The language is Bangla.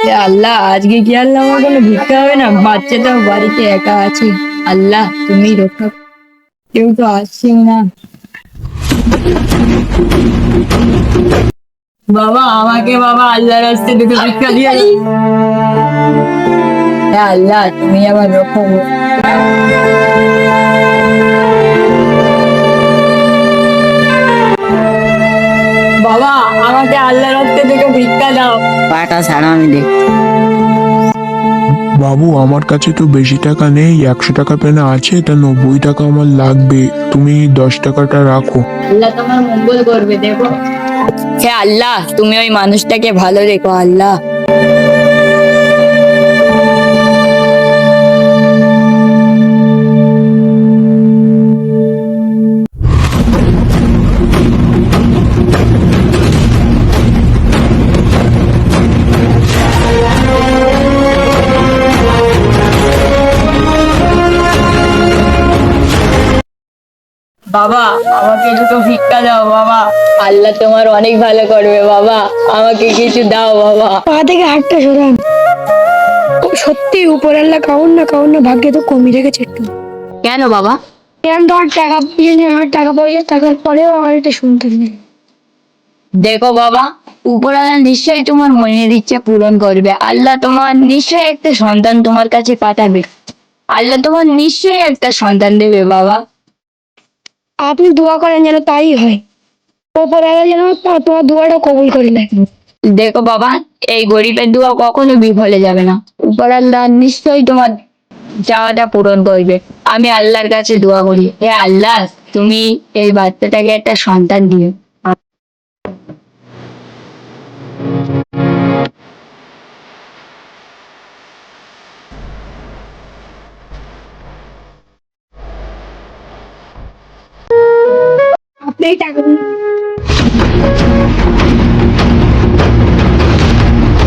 এ আল্লাহ, আজকে কি আল্লাহ আমার কোনো ভিক্ষা হবে না? বাচ্চাটাও বাড়িতে একা আছে। আল্লাহ, তুমি রক্ষা করো। কেউ তো আসছে না। বাবা, আমাকে বাবা আল্লাহর রাস্তায় দুটো ভিক্ষা দিয়ে দাও। হে আল্লাহ, তুমি আবার রক্ষা করো। বাবা, আমাকে আল্লাহর রাস্তায় দুটো ভিক্ষা দাও। পাটা ছাড়া আমি দেখ। বাবু, আমার কাছে তো বেশি টাকা নেই, 100 টাকা পেনা আছে, তা 90 টাকা আমার লাগবে। তুমি 10 টাকাটা রাখো। আল্লাহ তোমার মঙ্গল করবে, দেখো। হে আল্লাহ, তুমি ওই মানুষটাকে ভালো রেখো আল্লাহ। বাবা, আমাকে দুটো ভিক্ষা দাও বাবা। আল্লাহ তোমার অনেক ভালো করবে বাবা। আমাকে কিছু দাও বাবা। পা থেকে হাতটা সরান। ও সত্যি উপরাল্লা কাউন না ভাগ্যে তো কমই রেখেছে একটু। কেন বাবা? এরকম ধর টাকা পয়সা নিয়ে আমার টাকা পয়সা থাকার পরেও আমার এটা শুনতে নেই। দেখো বাবা, উপরওয়ালা নিশ্চয়ই তোমার মনের ইচ্ছা পূরণ করবে। আল্লাহ তোমার নিশ্চয়ই একটা সন্তান তোমার কাছে পাঠাবে। আল্লাহ তোমার নিশ্চয়ই একটা সন্তান দেবে বাবা। আপনি দোয়া করেন যেন তাই হয়। উপরাল্লা যেন তোমার দোয়াটা কবুল করে নেয়। দেখো বাবা, এই গরিবের দোয়া কখনো বিফলে যাবে না। উপরওয়ালা নিশ্চয়ই তোমার চাওয়াটা পূরণ করবে। আমি আল্লাহর কাছে দোয়া করি, হে আল্লাহ, তুমি এই বাচ্চাটাকে একটা সন্তান দিও। আপনি টাকা